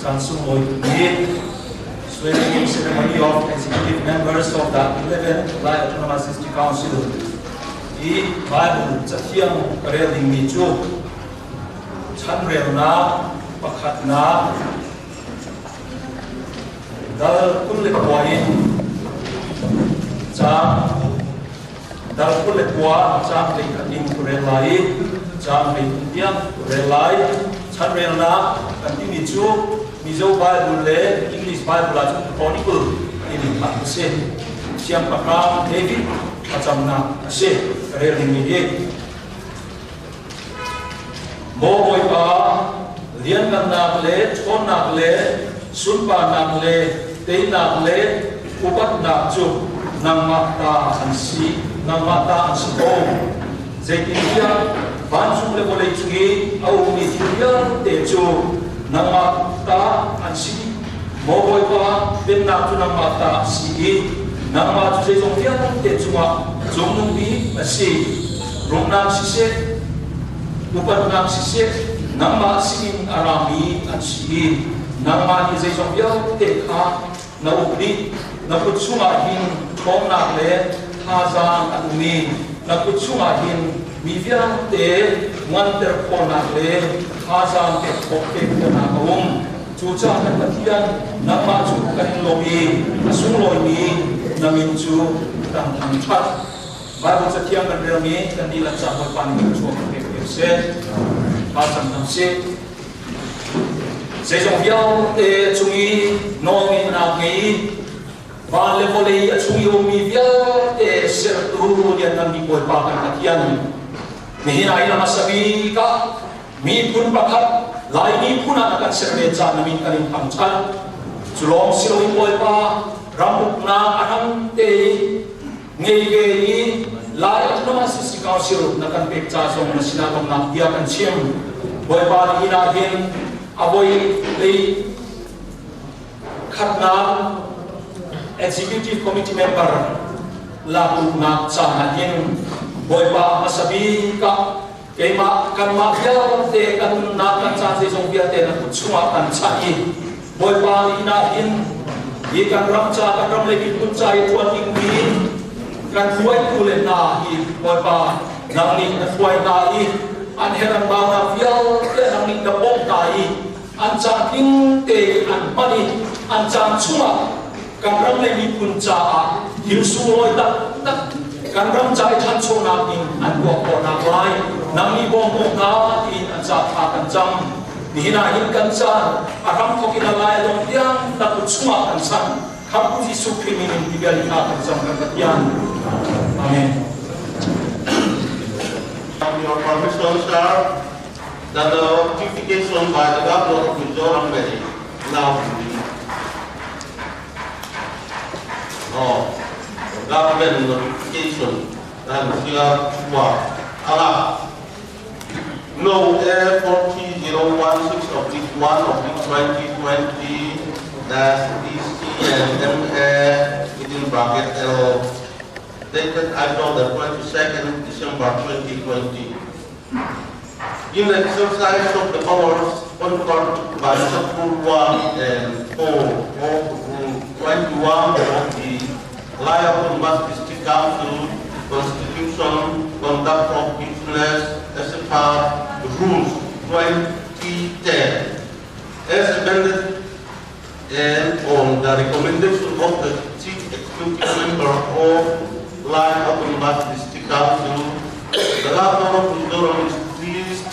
Chansung Loi Tuni, swearing in ceremony of executive members of the 11th Lai Autonomous District Council. I Bible Chatiang Karel Ding Chu Chanrel Na Pakhat Na Dal Kulle Kwain Cha Dal Kulle Kwa Cha Ring Kurelai Cha Ring Tiang Kurelai Chanrel Na Kantini Chu Mizo Bible Le English Bible Chu Chronicle in Pakse Siam Pakam David Achamna Ase Karel Ding Mo Boy Pa Lian Nak Le Chon Nak Le Sunpa Nak Le Tei Nak Le Upat Nak Chu Nang Mata Ansi Nang Mata Ansiko Zekiya Bansung Le Boleh Chungi Au Mitiya Te Chu Nang Mata Ansi Mo Boy Pa Ben Nak Chu Nang Mata Ansi Nang Mata Chu Zong Tiya Te Chunga Zong Nung Bi Asi Rong Nang Sise Upat Nang Sise Nang Ma Singin Arami Ansi Nang Ma Izay Zong Biao Te Ka Na Ukri Na Kutsunga Hin Chong Nak Le Hazang Atumi Na Kutsunga Hin Miviang Te Nganter Po Nak Le Hazang Te Koke Na Kaung Chucha Katian Nang Ma Chu Kahin Lomi Asung Loi Ni Nangin Chu Tang Tang Chat Bible Chatiang Kan Relmi Kandilan Chapal Pani Chu Kape Se Pasang Tam Se Sẽ trong video để chúng ý nói mình nào nghĩ và lên vô đây chúng yêu mi video để sẽ tu điện năng đi bồi bạc các thiên mi này là masabi ka mi pun pakat lai mi pun akan serve jana mi kalim pangchan sulong silo bồi ba rambut na anam te ngei ngei lai autonomous district council nakan pekcha song na sinatong na dia kan chim bồi ba ina hin Aboy lay Khatna Executive Committee Member Lapu Nak Chahatin Boy Pa Masabi Ka Kema Kanma Biao Te Kan Nak Kan Cha Se Song Bia Te Na Kutsuma Kan Chai Boy Pa Ina In Ye Kan Ram Cha Kan Ram Le Kin Kun Chai Tuan Ing Min Kan Huai Kule Na Hi Boy Pa Nang Ni Huai Na Hi An Heran Ba Na Biao Te Nang Ni Na Bong Na Hi An Chang King Te An Pani An Chang Chuma Kan Ram Le Mi Pun Cha Hil Su Loi Tak Tak Kan Ram Chai Chan Cho Na King An Buak Ko Na Lai Nang Ni Bong Bong Na In An Cha Tha Kan Chang Ni Hina Hin Kan Cha Aram Ko Kina Lai Dong Tiang Tak Chuma Kan Chang Kam Ku Jisu Krimin In Bigali Ha Kan Chang Kan Katian Amen. Your permission, sir, that the notification by the governor of Mizoram Valley now government notification and here Allah no Air 40016 of this 1 of this 2020 that's DC and MA within bracket L dated April the 22nd December 2020. In the exercise of the powers conferred by Chapter 1 and 4 of 21 of the Lai Autonomous District Council Constitution, Conduct of Business, etc. Rules 2010, as amended and on the recommendation of the Chief Executive Member of Lai Autonomous District Council, the Governor of Mizoram is pleased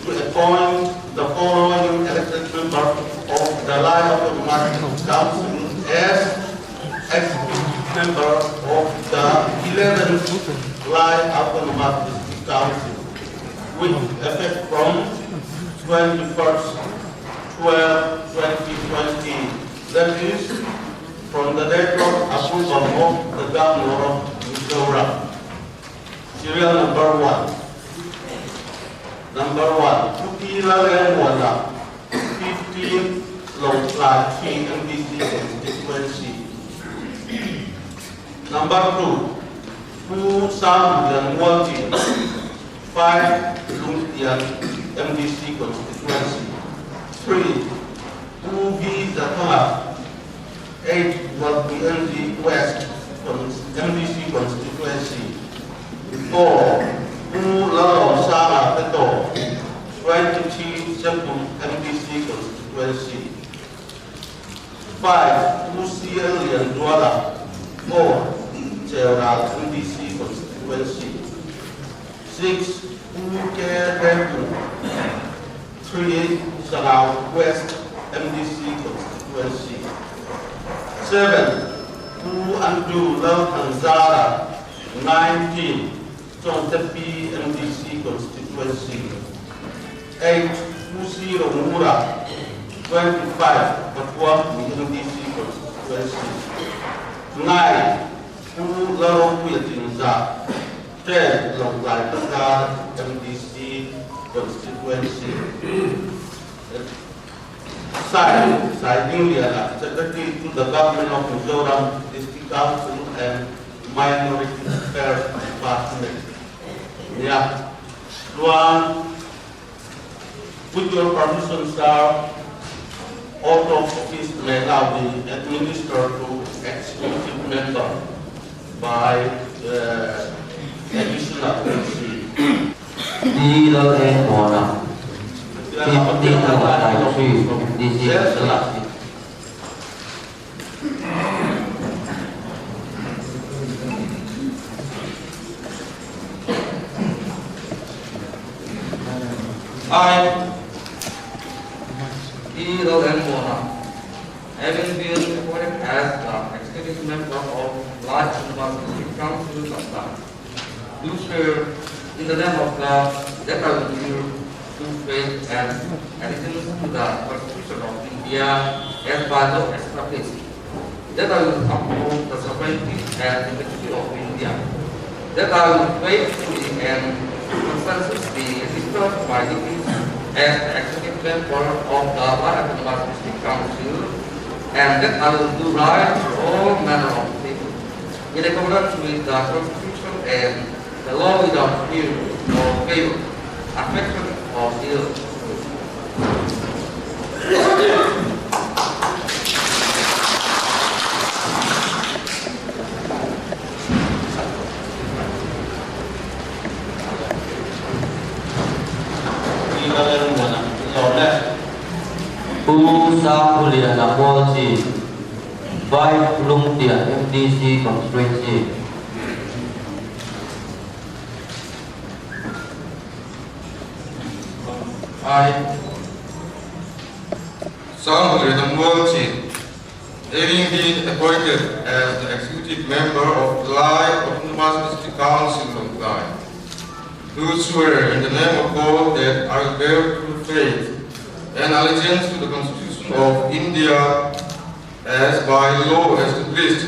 to appoint the following elected members of the Lai Autonomous Council as executive member of the 11th Lai Autonomous District Council with effect from 21st 12/2020. That is from the date of approval of the Governor of Mizoram. Serial number 1. Number 1, Tupi Laleng Wala, 15 Long Flat King MDC constituency. Number 2, Fu Sam Yan Walti, 5 Lung Tian MDC constituency. 3, Fu Zatala. 8 was BNG West MDC constituency. 4 Ulalo Sara Peto 23 Sepu MDC constituency. 5 UCL Yandwala 4 Chera MDC constituency. 6 Uke Rebu 3 Sarau West MDC constituency. 7 Andu Lau Tanzara 19 Chontepi MDC constituency. 8 Usi Romura 25 Papua MDC constituency. 9 Laro Puyatinza 10 Longlai Tanzara MDC constituency. Signing the Secretary to the Government of Mizoram District Council and Minority Affairs Department. Yeah. Luan, with your permission, sir, out of office may now be administered to executive member by additional MC. I, Eagle and Mona, having been appointed as the executive member of Large University Council of God, do swear in the name of God that I will bear true faith and allegiance to the Constitution of India as by law established, that I will uphold the sovereignty and integrity of India, that I will faithfully and constantly administer my duties as the executive member of the Barack District Council, and that I will do right to all manner of people, in accordance with the Constitution and the law without fear or favor, affection or ill. Sa Juliana Polsi, 5 Lungtia MDC constituency. I, Sam Juliana Polsi, having been appointed as the executive member of the Autonomous District Council of Lai, do swear in the name of God that I will bear true faith and allegiance to the Constitution of India as by law established,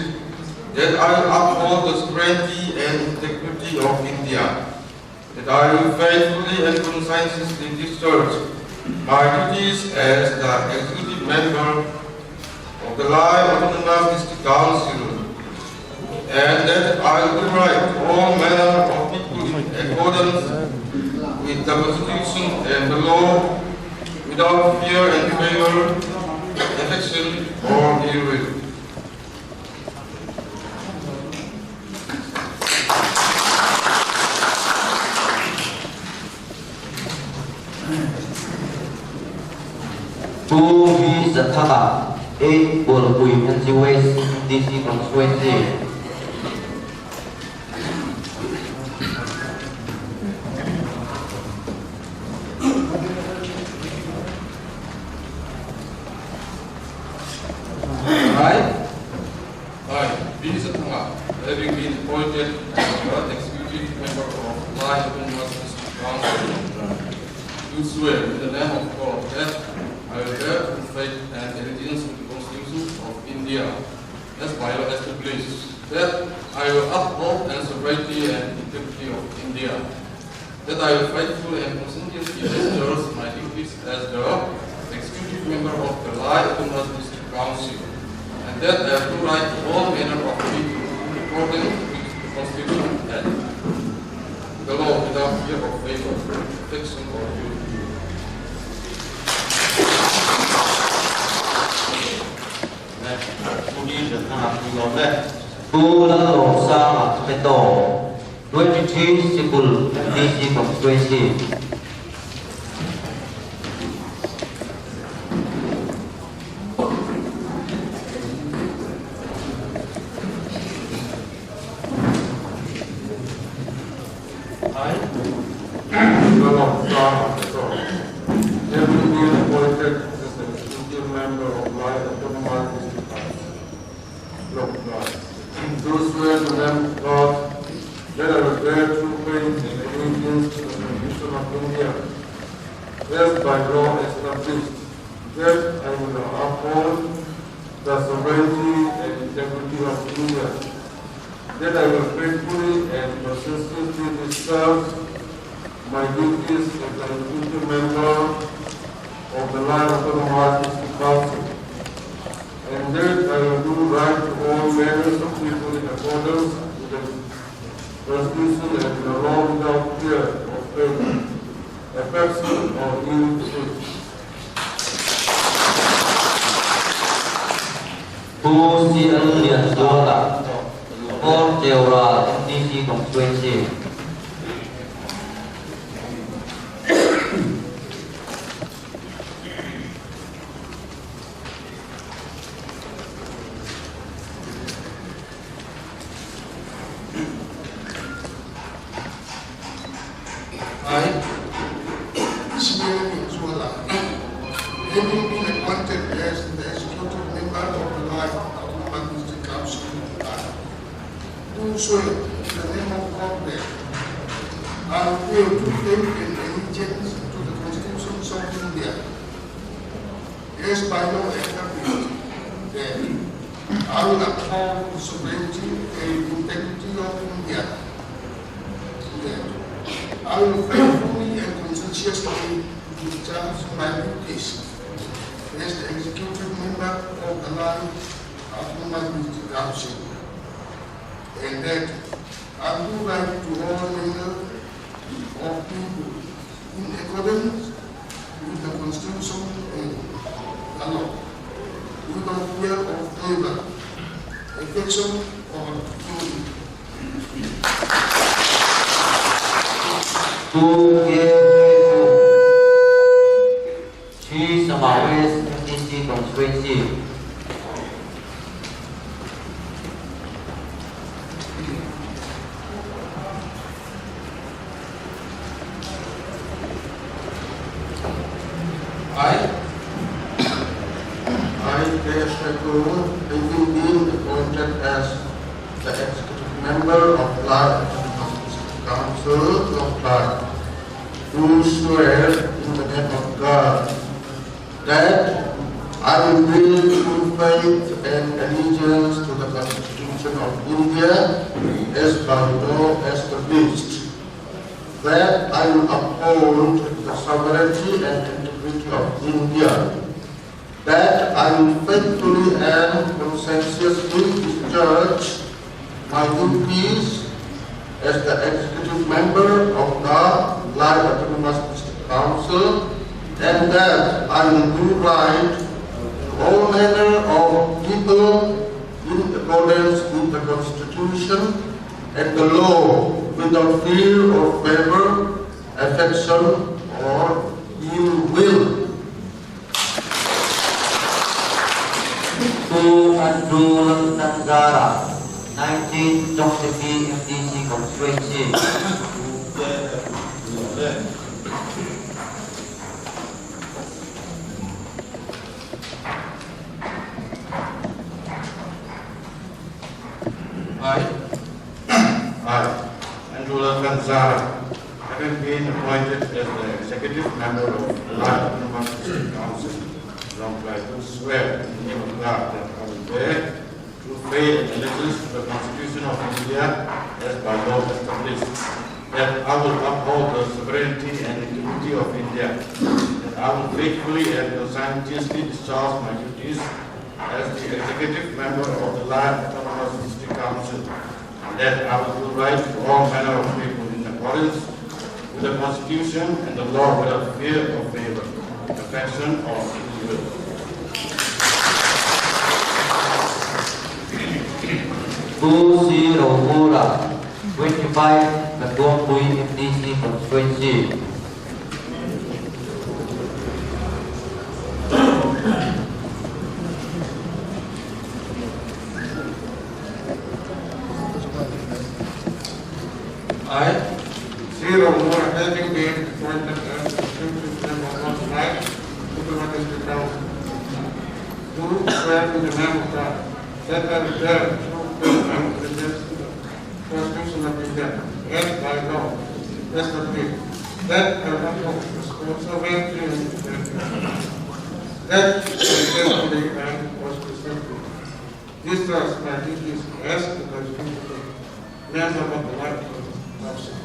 that I will uphold the sovereignty and integrity of India, that I will faithfully and conscientiously discharge my duties as the executive member of the Lai Autonomous District Council, and that I will do right to all manner of people in accordance with the Constitution and the law, without fear and favor, affection or ill will. Buhi Zatala, 8 Bolpui NC West DC constituency. Having been appointed as the executive member of Lai Autonomous District Council, do swear in the name of God that I will bear true faith and allegiance to the Constitution of India as by law established, that I will uphold the sovereignty and integrity of India, that I will faithfully and conscientiously discharge my duties as the executive member of the Lai Autonomous District Council, and that I have the right to all manner of people according to the Constitution and the law without fear or favor, affection or duty. Bulalo Sama Peto, 23 Sikul, DC constituency. Bulalo Sama Peto, having been appointed as the executive member of Lai Autonomous District Council. Those who are the Lamb of God, that I will bear true faith and allegiance to the Constitution of India, as by law established, that I will uphold the sovereignty and integrity of India, that I will faithfully and consistently discharge my duties as an executive member of the Lai Autonomous District Council, and that I will do right to all members of people in accordance with the Constitution and the law without fear of favor, affection, or ill will. Who si Lian Suara, Port Jeora, DC constituency. I, Simeon Zuala, having been appointed as the executive member of the Lai Autonomous District Council, do swear in the name of God that I will do faith and allegiance to the constitutions of India, as by law established, that I will uphold the sovereignty and integrity of India, that I will faithfully and conscientiously discharge my duties as the executive member of the Lai Autonomous District Council, and that I do right to all manner of people in accordance with the Constitution and the law, without fear of favor, affection, or fury. She Samawes, DC constituency. I, K.S. Shakur, having been appointed as the executive member of Lai Autonomous District Council of Lai, do swear in the name of God that I will bear true faith and allegiance to the Constitution of India as by law established, that I will uphold the sovereignty and integrity of India, that I will faithfully and conscientiously discharge my duties as the executive member of the Lai Autonomous District Council, and that I will do right to all manner of people in accordance with the Constitution and the law without fear or favor, affection, or ill will. To Andrew Tanzara, 19 Choksepi, DC constituency. I, Andrula Kanzara, having been appointed as the executive member of the Lai Autonomous District Council, I do swear in the name of God that I will bear true faith and allegiance to the Constitution of India as by law established, that I will uphold the sovereignty and integrity of India, that I will faithfully and conscientiously discharge my duties as the executive member of the Lai Autonomous District Council, and that I will do right to all manner of people in accordance with the Constitution and the law without fear or favor, affection, or ill will. 2C Romura, 25 Nagong Pui MDC constituency. I, Zero more having been appointed as executive member of Light Oklahoma District Council. Do swear in the name of God that I will bear true faith and allegiance to the Constitution of India and by law, respectively, that I will uphold the sovereignty and independence, that I will faithfully and consistently discharge my duties as the constitutional member of the Light Council,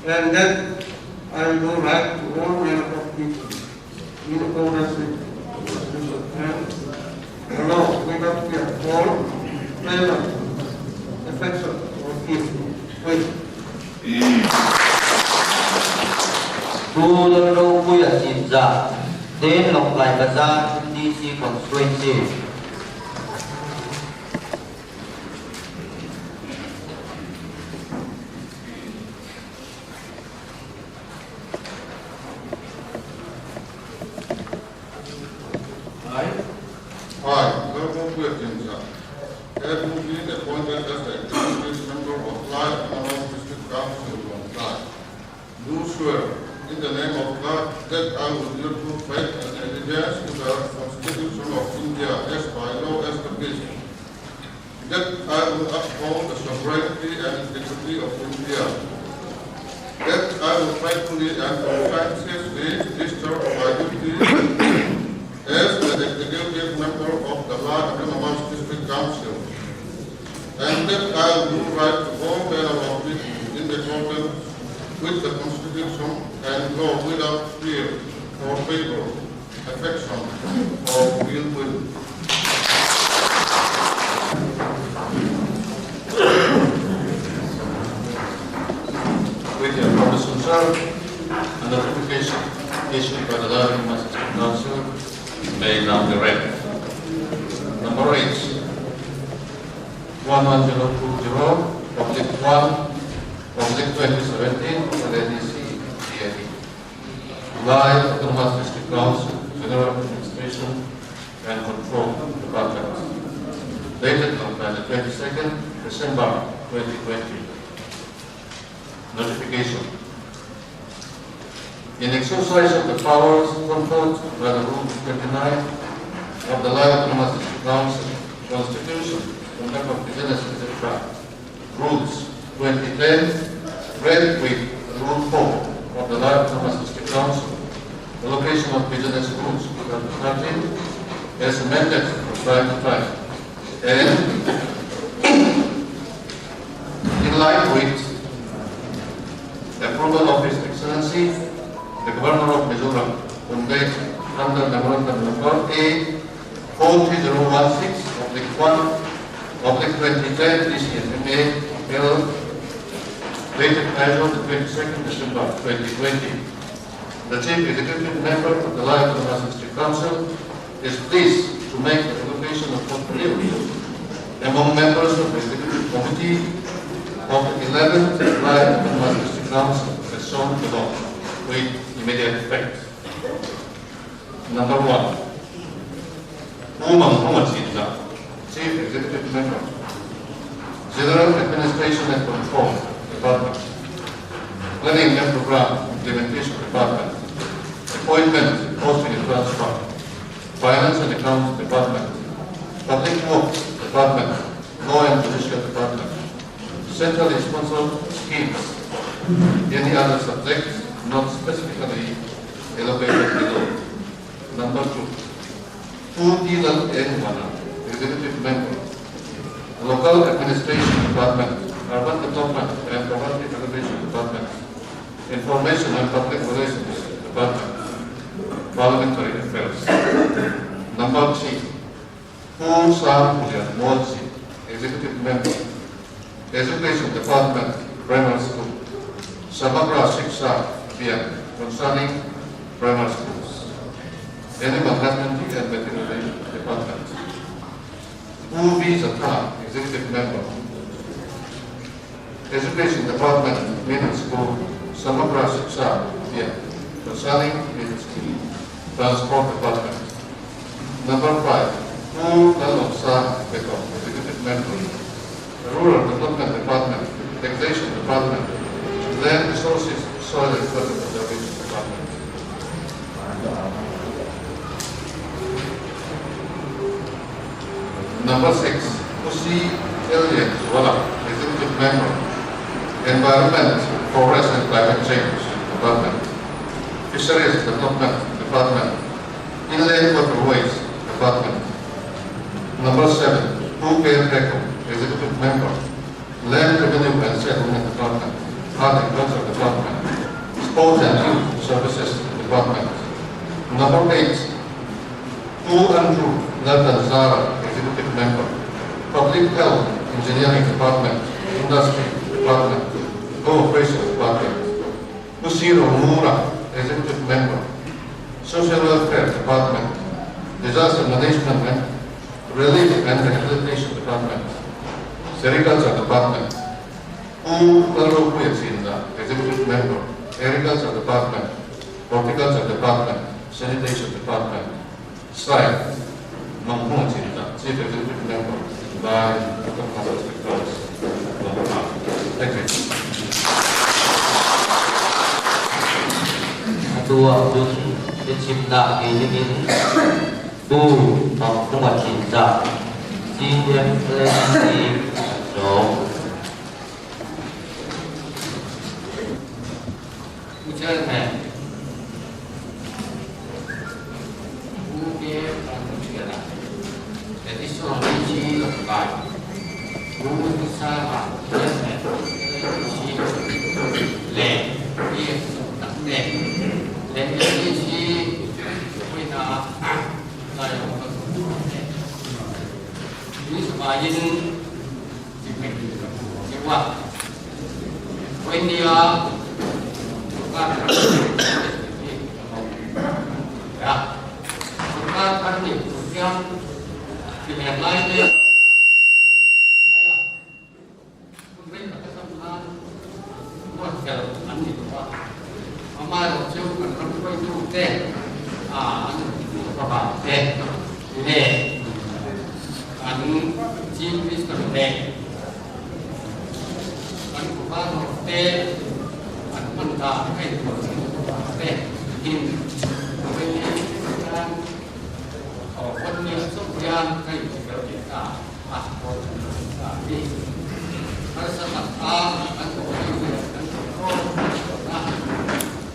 and that I will do right to all manner of people in accordance with the Constitution and allow without fear or favor, affection, or guilt. Tulo Rau Pui Asinza, Then Lok Lai Bazar MDC constituency. I, Local Wilkinson, have been appointed as the executive member of Light Oklahoma District Council of Light. Do swear in the name of God that I will bear true faith and allegiance to the Constitution of India as by law established, that I will uphold the sovereignty and integrity of India, that I will faithfully and conscientiously discharge my duties as the executive member of the Light Oklahoma District Council, and that I will do right to all manner of people in accordance with the Constitution and law without fear or favor, affection, or ill will. with your permission, sir, a notification issued by the Light Oklahoma District Council may now be read. Number 8, 11020, Object 1, Object 2017, LADC, DAD. Light Oklahoma District Council, General Administration and Control Department. Dated on the 22nd December 2020. Notification. In exercise of the powers conferred by the Rule 29 of the Light Oklahoma District Council, Constitution, Conduct of Business, etc., Rules 2010, read with Rule 4 of the Light Oklahoma District Council, the location of business rules 2013, as amended from time to time, and in line with the approval of His Excellency, the Governor of Mizoram, conveyed under Memorandum Number A 43016 of the 2010 DCFMA Bill, dated as of the 22nd December 2020. The Chief Executive Member of the Light Oklahoma District Council is pleased to make the allocation of portfolios among members of the Executive Committee of the 11th Light Oklahoma District Council as shown below, with immediate effect. Number 1, Muhammad Sidda, Chief Executive Member, General Administration and Control Department, Planning and Program Implementation Department, Appointment, Posting and Transfer, Finance and Accounts Department, Public Works Department, Law and Judicial Department, Centrally Sponsored Schemes, any other subjects not specifically allocated below. Number 2, Udilal N1, Executive Member, Local Administration Department, Urban Development and Poverty Alleviation Department, Information and Public Relations Department, Parliamentary Affairs. Number 3, Pu Sam Pujan Mochi, Executive Member, Education Department, Primary School, Samagra Shiksha Abhiyan, concerning primary schools, Animal Husbandry and Veterinary Department. Pu V. Zata, Executive Member, Education Department minutes को समग्र शिक्षा दिया concerning minutes की Transport Department. Number 5, who Naloksa Beko, Executive Member, Rural Development Department, Taxation Department, Land Resources, Soil and Water Conservation Department. Number 6, Usi Elliot Wala, Executive Member, Environment, Forest and Climate Change Department, Fisheries Development Department, Inland Waterways Department. Number 7, Who Caretaker, Executive Member, Land Revenue and Settlement Department, Agriculture Department, Sports and Youth Services Department. Number 8, Who Andrew Nathan Zara, Executive Member, Public Health Engineering Department, Industry Department, Cooperation Department. Usiro Mura, Executive Member, Social Welfare Department, Disaster Management and Relief and Rehabilitation Department, Sericulture Department. U Lalu Kuyasinda, Executive Member, Agriculture Department, Horticulture Department, Sanitation Department. Sai Mampu Cinta, Chief Executive Member, by Dr. Hazard Victorious. Thank you. Ketua Dun Pencipta Ingin Bu Pembuat Cinta Sindem Lesti So Ujian Bukan Pembuatan Jadi soal uji Baik Bukan sama Le Ia Tak Le Jadi si Wina Lai Ini semakin Jiwa Wina Ya, kita kan yang pilihan lainnya. Pemerintah kesempatan buat kalau nanti buat, amal jauh kan kalau itu deh, apa deh, kan jenis kan deh, kan bukan deh. Mentah itu in kanคนนี้สุขยานใครจะเกิดการปัดโผล่ที่พระสัมมาสัมพุทธเจ้าอันโตยิ่งใหญ่อันโตโตนะ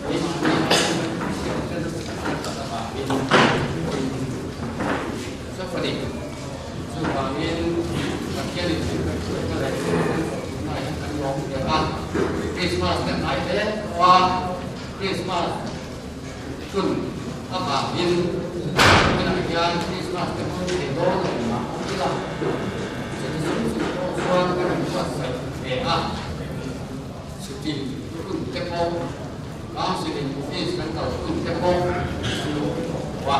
ยิ่งใหญ่จะจะสบายยิ่งสุขดีสุขยิ่งสังเกตดูก็เลยไม่อันยองเดียวกันคริสต์มาสแต่ไหนเด้ว่าคริสต์มาสขึ้นอาบยินเป็นวิญญาณคริสต์มาสเป็นคนที่โดนมาที่ละสิ่งที่ส่วนก็เป็นส่วนใส่เองสุดที่ขึ้นเต็มโมน้ำสิ่งที่สิ่งต่างขึ้นเต็มโมว่า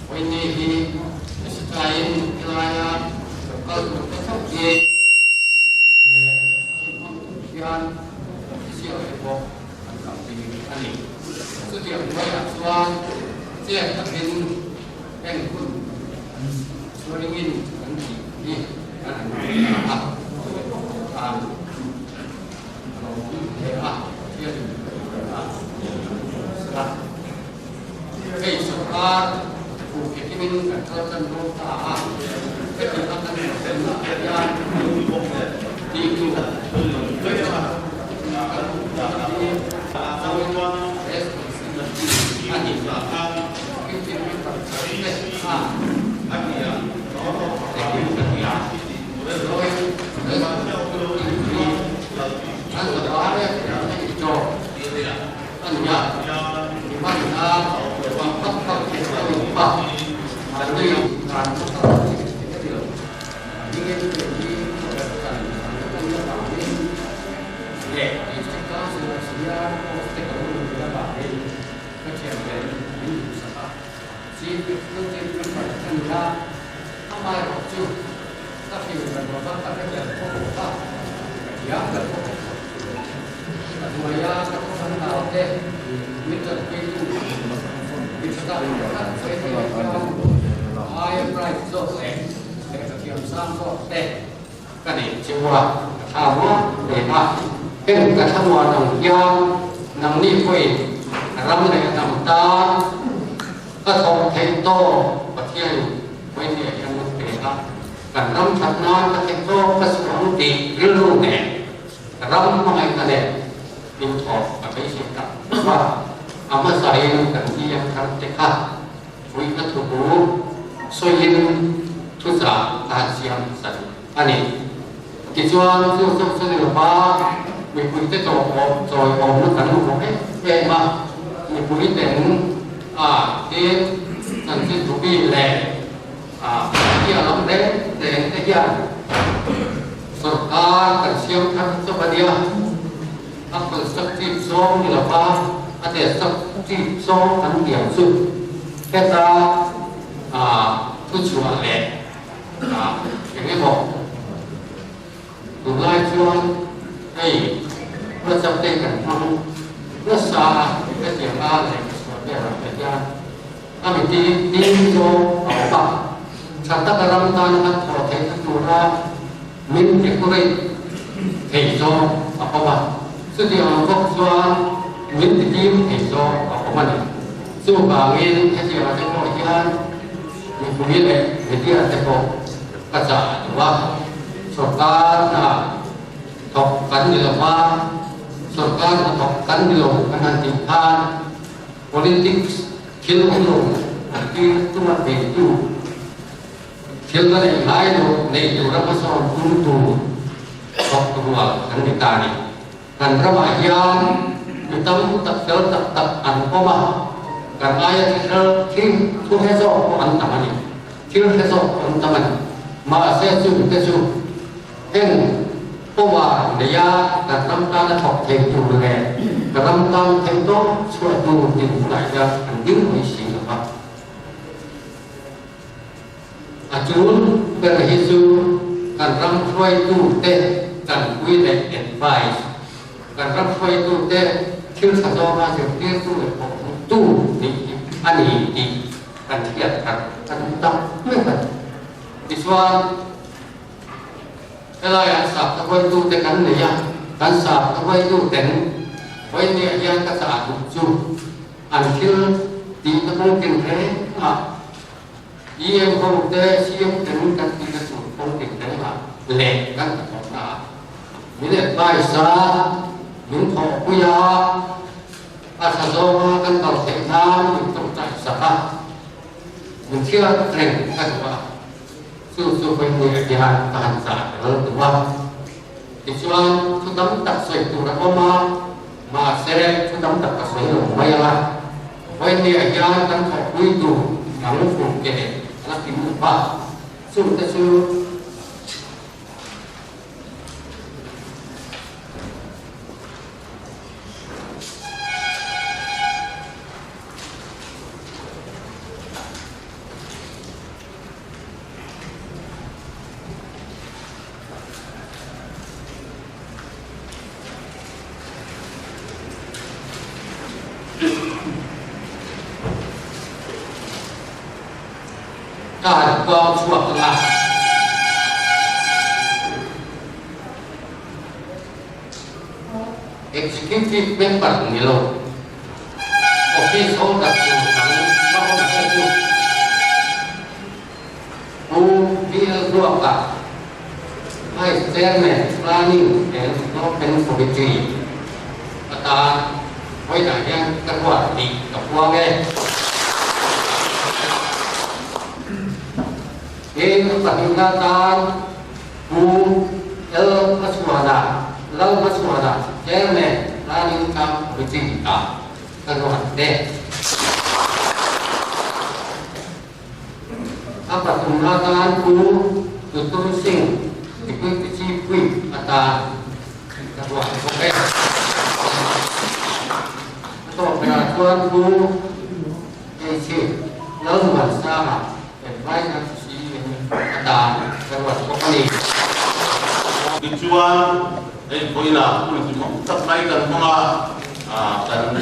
วันนี้ที่สุดท้ายที่ลายก็ถูกกระทบเองวิญญาณเสียเองอันนี้สุดที่ว่าส่วนเสียก็เป็นแห่งคุณส่วนนี้อันนี้อันนี้ครับเราเห็นว่าเสียสักไอ้สุภาพผู้เกี่ยวกับการทำการโน้ตาไอ้ที่ทำการเป็นยานที่ดูด้วยว่าอันนี้ก็คือที่มีปัจจัยเป็นอันนี้แต่ที่มีปัจจัยโดยอันสุดท้ายเนี่ยที่โจอันนี้มันความต้องการที่จะมีปัจจัยด้วยการต้องการที่จะยิ่งยิ่งที่การต้องการเนี่ยที่จะก้าวสู่สิ่งที่เราต้องการก็เชื่อเป็นยิ่งสักสิ่งที่ต้องการเป็นปัจจัยละทำไมเราจึงถ้าที่เราต้องการจะพบว่าอยากจะพบ Maya kan tahu deh, minta itu, kita kan saya air price so kiam sampo deh, kan ini cuma tahu deh kan kata orang yang nang ni pun ram ni nang ta, kata kento pakai pun dia yang mesti kan ram thana kata kento kesukaan di rilu ni, ram mengai kade in thọ và cái sự tập và mà sai cần gì yang kan tekha vui cái thủ bố soi in thu giả ta siam san ani cái chuan chu là ba mình vui cái trò rồi nó cần nó cái về mà mình vui đến cái cần cái thủ bi lệ cái lắm đấy để cái gì serta tersiapkan sebadia apa sakti song di lepas ada sakti song kan dia su kita tujuan le ini kok mulai cuan bersabda kan rasa kita siapa le sebagai rakyat kami di apa serta dalam tanah proses turah min ekore heizo apa ba sudi angkok suan min tim heizo apa mana su bangin haji ada ko ian min bumi le jadi ada ko kaca dua sorkan tok kan di lepas sorkan tok kan di lepas kanan timpan politik kilo arti itu mati itu Filter yang lain nih juga pasal untuk waktu luar kan kita ni kan ramayan kita tak anpoma kan ayat kita tu hesok antaman ni kira hesok antaman masa tu hen poma dia kan ramtan thok theng tu le ramtan theng tu suatu dimulai dah anding misi apa Ajun berhisu kan ram foi tu te kan kui le advice kan ram foi tu te kil sado ma se kil tu ni ani di kan kiat kan tak memang iswan ela ya sab foi tu te kan ne ya kan sab foi tu ten foi ni ya ka sa tu an kil di tepung kin re Ia không thể siêu đến các cái sự phong tình đấy mà lệ các cái phong nào những cái bài sa những thọ quy ya asal kan kalau sehat untuk tak sah mungkin tren kan apa susu punya dia tahan sah kalau tua kecuali sudah tak sesuai tu rakoma mà seret sudah tak sesuai rumah lah When dia yang kan thọ quy tu nắng phủ kề là cái mũ ba xuống tới xuốngการกองชั่วพลังexecutive member นี่โลออฟฟิศของกับอยู่ทั้งช่องทั้งอยู่ผู้ที่ร่วมกับให้ chairman planning and open committee ประธานไว้ไหนยังจังหวัดดีกับพวกpeningkatan Bu El Maswada, Lau Maswada, Chairman Planning Committee Karuan deh. Apa peningkatan Bu Tutur Singh, Deputy Chief Whip atau Karuan Oke. Atau peraturan Bu AC Lau Maswada, Advisor ada kawan company. Kecuali boiler pun semua. tập này cần không à cần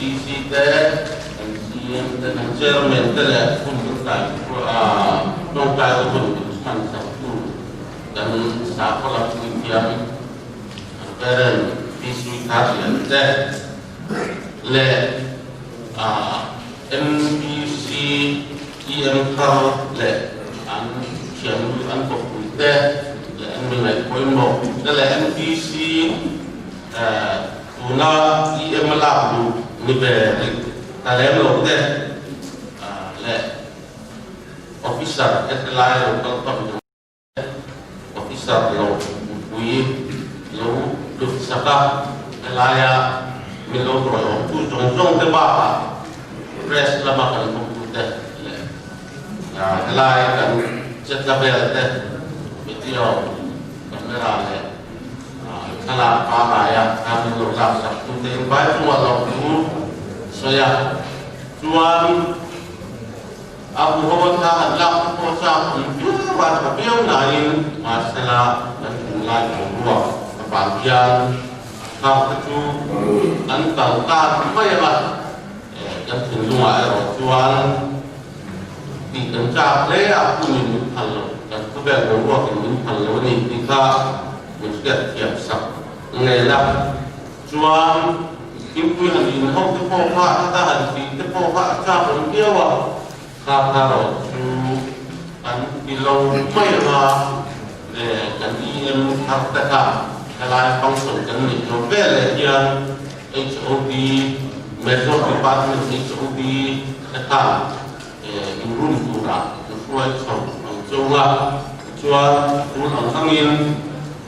DC thế dan chairman tele untuk tai nong tai untuk man satu dan sekolah pendidikan parent district harian le NBC EM le an siam an populte le an mulai poinmo le NBC una EM labu ni be Talem lo de le officer etlai lo top officer lo bui lo lu saka elaya milo ro tu jong te ba press lama kan komputer le elai kan jet label de video kamera le kala pa ya kami lo la sak tu te bai tu lo tu saya tuan aku hoba hadlak ko sa kumpiwa kapiyaw lain masalah dan mulai membuat kebahagiaan kau antang tak mayalah dan tunduk air tuan di kencang le aku minum halau dan kebetulan membuat minum halau ni kita mesti tiap sak ngelak tuan Ibu yang di hong tu poha kata hati tu poha cakap dia wah kata tu an bilau mai lah kan ini harta kalau fungsi kan ni novel yang HOD Metro Department HOD kata imrun pura sesuai coba pulang angin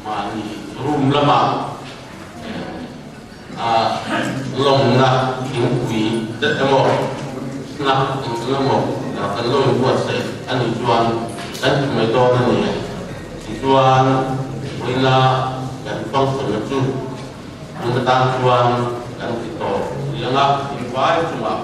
mani rum lama lòng là những quý rất là một nặng là một là phần lôi buat saya anh tuan dan mấy to này tuan wila dan function itu tentang tuan dan kita yang lah invite cuma